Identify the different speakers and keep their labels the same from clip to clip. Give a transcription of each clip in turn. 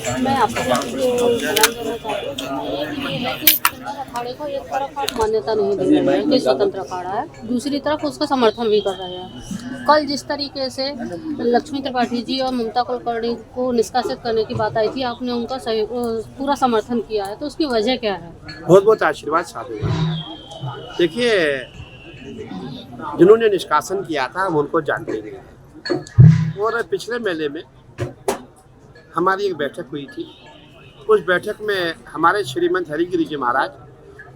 Speaker 1: मैं आपको सलाम देना चाहती हूँ जिसमें एक ये है कि किन्नर अखाड़े को एक तरफ आप मान्यता नहीं दे रहे हैं कि स्वतंत्र अखाड़ा है, दूसरी तरफ उसका समर्थन भी कर रहे हैं। कल जिस तरीके से लक्ष्मी त्रिपाठी जी और ममता कुलकर्णी को निष्कासित करने की बात आई थी, आपने उनका पूरा समर्थन किया है, तो उसकी वजह क्या है?
Speaker 2: बहुत बहुत आशीर्वाद साधु। देखिए, जिन्होंने निष्कासन किया था हम उनको जानते नहीं, और पिछले महीने में हमारी एक बैठक हुई थी। उस बैठक में हमारे श्रीमंत हरिगिरी जी महाराज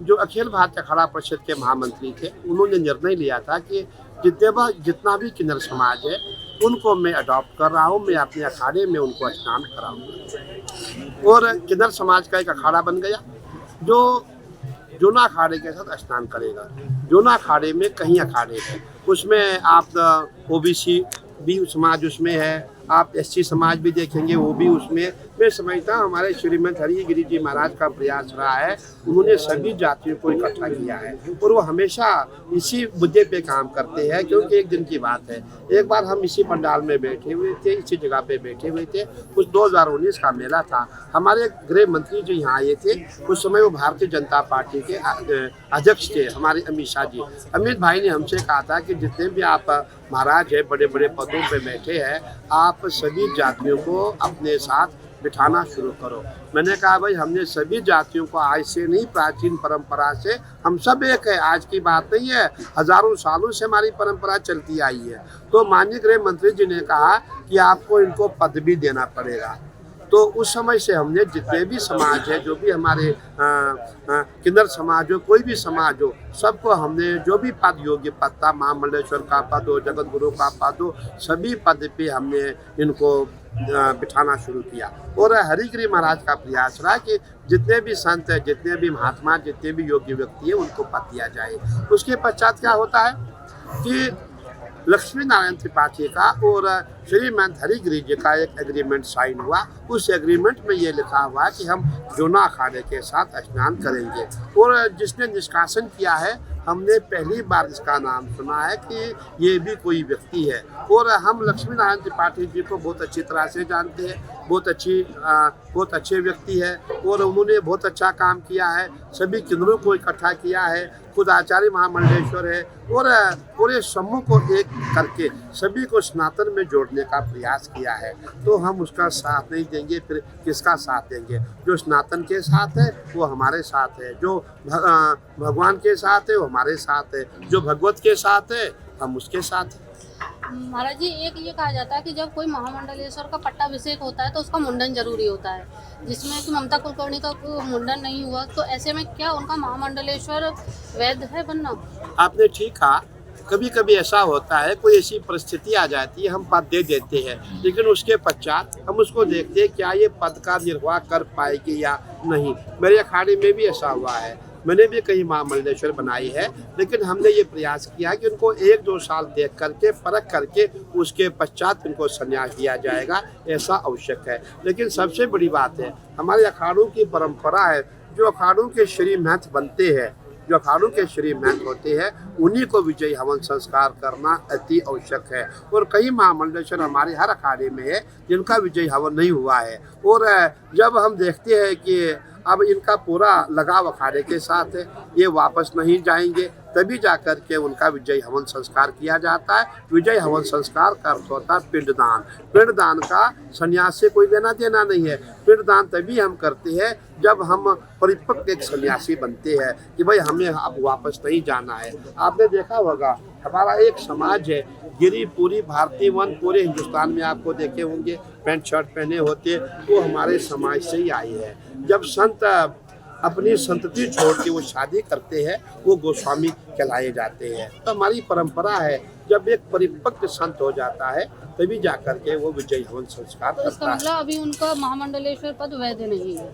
Speaker 2: जो अखिल भारतीय अखाड़ा परिषद के महामंत्री थे, उन्होंने निर्णय लिया था कि जितना भी किन्नर समाज है उनको मैं अडॉप्ट कर रहा हूँ, मैं अपने अखाड़े में उनको स्नान कराऊंगा। और किन्नर समाज का एक अखाड़ा बन गया जो जोना अखाड़े के साथ स्नान करेगा। जोना अखाड़े में कई अखाड़े हैं, उसमें आप ओबीसी भी समाज उसमें है, आप एससी समाज भी देखेंगे वो भी उसमें। मैं समझता हूँ हमारे श्रीमंत हरिगिरी जी महाराज का प्रयास रहा है, उन्होंने सभी जातियों को इकट्ठा किया है और वो हमेशा इसी मुद्दे पे काम करते हैं। क्योंकि एक दिन की बात है, एक बार हम इसी पंडाल में बैठे हुए थे, इसी जगह पे बैठे हुए थे, कुछ 2019 का मेला था। हमारे गृह मंत्री जी यहाँ आए थे, उस समय वो भारतीय जनता पार्टी के अध्यक्ष थे हमारे अमित शाह जी। अमित भाई ने हमसे कहा था कि जितने भी आप महाराज है बड़े बड़े पदों पे बैठे हैं, आप सभी जातियों को अपने साथ बिठाना शुरू करो। मैंने कहा भाई, हमने सभी जातियों को आज से नहीं, प्राचीन परंपरा से हम सब एक है, आज की बात नहीं है, हजारों सालों से हमारी परंपरा चलती आई है। तो माननीय गृह मंत्री जी ने कहा कि आपको इनको पद भी देना पड़ेगा। तो उस समय से हमने जितने भी समाज है, जो भी हमारे किन्नर समाज हो, कोई भी समाज हो, सबको हमने जो भी पद योग्य पद था, महामंडलेश्वर का पद हो, जगत गुरु का पद हो, सभी पद पे हमने इनको बिठाना शुरू किया। और हरिगिरी महाराज का प्रयास रहा कि जितने भी संत है, जितने भी महात्मा, जितने भी योग्य व्यक्ति है, उनको पद दिया जाए। उसके पश्चात क्या होता है कि लक्ष्मी नारायण त्रिपाठी का और श्रीमंत हरिगिरी जी का एक एग्रीमेंट साइन हुआ। उस एग्रीमेंट में ये लिखा हुआ कि हम जोना अखाड़े के साथ स्नान करेंगे। और जिसने निष्कासन किया है, हमने पहली बार इसका नाम सुना है कि ये भी कोई व्यक्ति है। और हम लक्ष्मी नारायण त्रिपाठी जी को बहुत अच्छी तरह से जानते हैं, बहुत अच्छे व्यक्ति है और उन्होंने बहुत अच्छा काम किया है, सभी किन्नरों को इकट्ठा किया है, खुद आचार्य महामंडलेश्वर है और पूरे समूह को एक करके सभी को सनातन में जोड़ने का प्रयास किया है। तो हम उसका साथ नहीं देंगे, फिर किसका साथ देंगे? जो सनातन के साथ है वो हमारे साथ है, जो भगवान के साथ है वो हमारे साथ है, जो भगवत के साथ है हम उसके साथ हैं।
Speaker 1: महाराज जी, एक ये कहा जाता है कि जब कोई महामंडलेश्वर का पट्टाभिषेक होता है तो उसका मुंडन जरूरी होता है, जिसमें कि ममता कुलकर्णी का मुंडन नहीं हुआ, तो ऐसे में क्या उनका महामंडलेश्वर वैध है बनना?
Speaker 2: आपने ठीक कहा, कभी कभी ऐसा होता है, कोई ऐसी परिस्थिति आ जाती है, हम पद दे देते हैं, लेकिन उसके पश्चात हम उसको देखते हैं क्या ये पद का निर्वाह कर पाएगी या नहीं। मेरे अखाड़े में भी ऐसा हुआ है, मैंने भी कई महामंडलेश्वर बनाई है, लेकिन हमने ये प्रयास किया कि उनको 1-2 साल देख करके परख करके उसके पश्चात उनको संन्यास दिया जाएगा, ऐसा आवश्यक है। लेकिन सबसे बड़ी बात है, हमारे अखाड़ों की परंपरा है, जो अखाड़ों के श्री महंत बनते हैं, जो अखाड़ों के श्री महंत होते हैं, उन्हीं को विजयी हवन संस्कार करना अति आवश्यक है। और कई महामंडलेश्वर हमारे हर अखाड़े में है जिनका विजयी हवन नहीं हुआ है। और जब हम देखते हैं कि अब इनका पूरा लगाव अखाड़े के साथ है, ये वापस नहीं जाएंगे, तभी जाकर के उनका विजयी हवन संस्कार किया जाता है। विजयी हवन संस्कार का अर्थ होता है पिंडदान। पिंडदान का संन्यास से कोई लेना देना नहीं है। पिंडदान तभी हम करते हैं जब हम परिपक्व एक सन्यासी बनते हैं कि भाई हमें अब वापस नहीं जाना है। आपने देखा होगा, हमारा एक समाज है गिरी, पूरी भारतीय वन, पूरे हिंदुस्तान में आपको देखे होंगे पैंट शर्ट पहने होते, वो हमारे समाज से ही आई है। जब संत अपनी संतति छोड़ के वो शादी करते हैं, वो गोस्वामी कहलाए जाते हैं। तो हमारी परंपरा है, जब एक परिपक्व संत हो जाता है तभी जाकर के वो विजयी हवन संस्कार
Speaker 1: तो
Speaker 2: करता है।
Speaker 1: मतलब अभी उनका महामंडलेश्वर पद वैध नहीं है?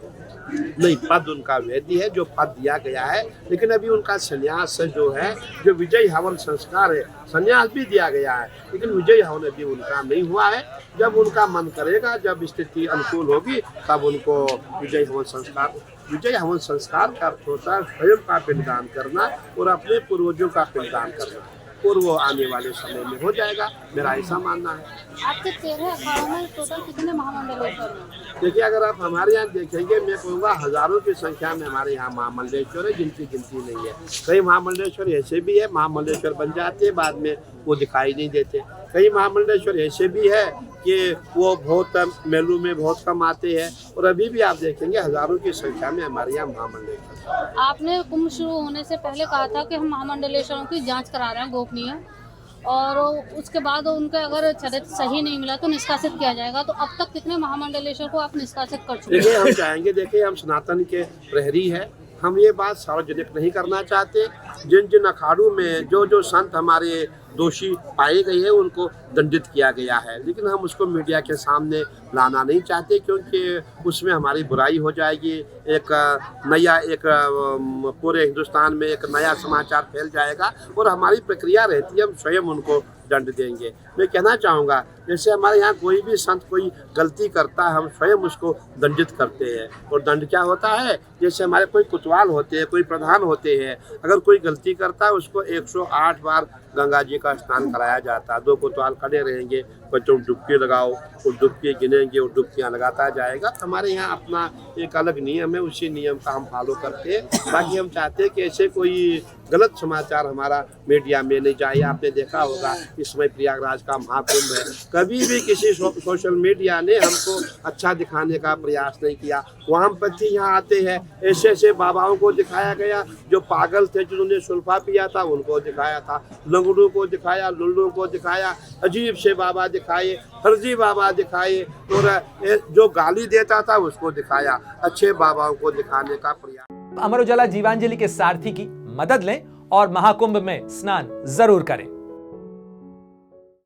Speaker 2: नहीं, पद उनका वैध है, जो पद दिया गया है, लेकिन अभी उनका संन्यास जो है, जो विजयी हवन संस्कार है, संन्यास भी दिया गया है, लेकिन विजयी हवन अभी उनका नहीं हुआ है। जब उनका मन करेगा, जब स्थिति अनुकूल होगी, तब उनको विजयी हवन संस्कार का अर्थ होता है स्वयं का पिंडदान करना और अपने पूर्वजों का पिंडदान करना। और वो आने वाले समय में हो जाएगा, मेरा ऐसा मानना है।
Speaker 1: आपके 13 अखाड़ों में टोटल कितने महामंडलेश्वर हैं?
Speaker 2: देखिए, अगर आप हमारे यहाँ देखेंगे, मैं कहूँगा हजारों की संख्या में हमारे यहाँ महामंडलेश्वर है, जिनकी गिनती नहीं है। कई महामंडलेश्वर ऐसे भी है, महामंडलेश्वर बन जाते हैं, बाद में वो दिखाई नहीं देते। कई महामंडलेश्वर ऐसे भी है कि वो बहुत मेलों में बहुत कम आते हैं, और अभी भी आप देखेंगे हजारों की संख्या में हमारे यहाँ महामंडलेश्वर।
Speaker 1: आपने कुंभ शुरू होने से पहले कहा था कि हम महामंडलेश्वरों की जांच करा रहे हैं गोपनीय, और उसके बाद उनका अगर चरित्र सही नहीं मिला तो निष्कासित किया जाएगा। तो अब तक कितने महामंडलेश्वर को आप निष्कासित कर चुके हैं?
Speaker 2: देखिए, हम चाहेंगे, देखिए हम सनातन के प्रहरी है, हम ये बात सार्वजनिक नहीं करना चाहते। जिन जिन अखाड़ों में जो जो संत हमारे दोषी पाए गए हैं उनको दंडित किया गया है, लेकिन हम उसको मीडिया के सामने लाना नहीं चाहते, क्योंकि उसमें हमारी बुराई हो जाएगी। एक पूरे हिंदुस्तान में एक नया समाचार फैल जाएगा, और हमारी प्रक्रिया रहती है, हम स्वयं उनको दंड देंगे। मैं कहना चाहूँगा, जैसे हमारे यहाँ कोई भी संत कोई गलती करता है, हम स्वयं उसको दंडित करते हैं। और दंड क्या होता है, जैसे हमारे कोई कोतवाल होते हैं, कोई प्रधान होते हैं, अगर कोई गलती करता है उसको 108 बार गंगा जी का स्नान कराया जाता है। 2 कोतवाल खड़े रहेंगे, बच्चों डुबकी लगाओ, और डुबकी गिनेंगे और डुबकियाँ लगाता जाएगा। हमारे यहाँ अपना एक अलग नियम है, उसी नियम का हम फॉलो करते हैं। बाकी हम चाहते हैं कि ऐसे कोई गलत समाचार हमारा मीडिया में नहीं जाए। आपने देखा होगा इस समय प्रयागराज का महाकुंभ है, कभी भी किसी सोशल मीडिया ने हमको अच्छा दिखाने का प्रयास नहीं किया। वामपंथी यहाँ आते हैं, ऐसे ऐसे बाबाओं को दिखाया गया जो पागल थे, जिन्होंने सुल्फा पिया था उनको दिखाया था, लंगड़ों को दिखाया, लुल्लू को दिखाया, अजीब से बाबा दिखाए, फर्जी बाबा दिखाए, और जो गाली देता था उसको दिखाया। अच्छे बाबाओं को दिखाने का प्रयास।
Speaker 3: अमर उजाला जीवांजलि के सारथी की मदद लें और महाकुंभ में स्नान जरूर करें।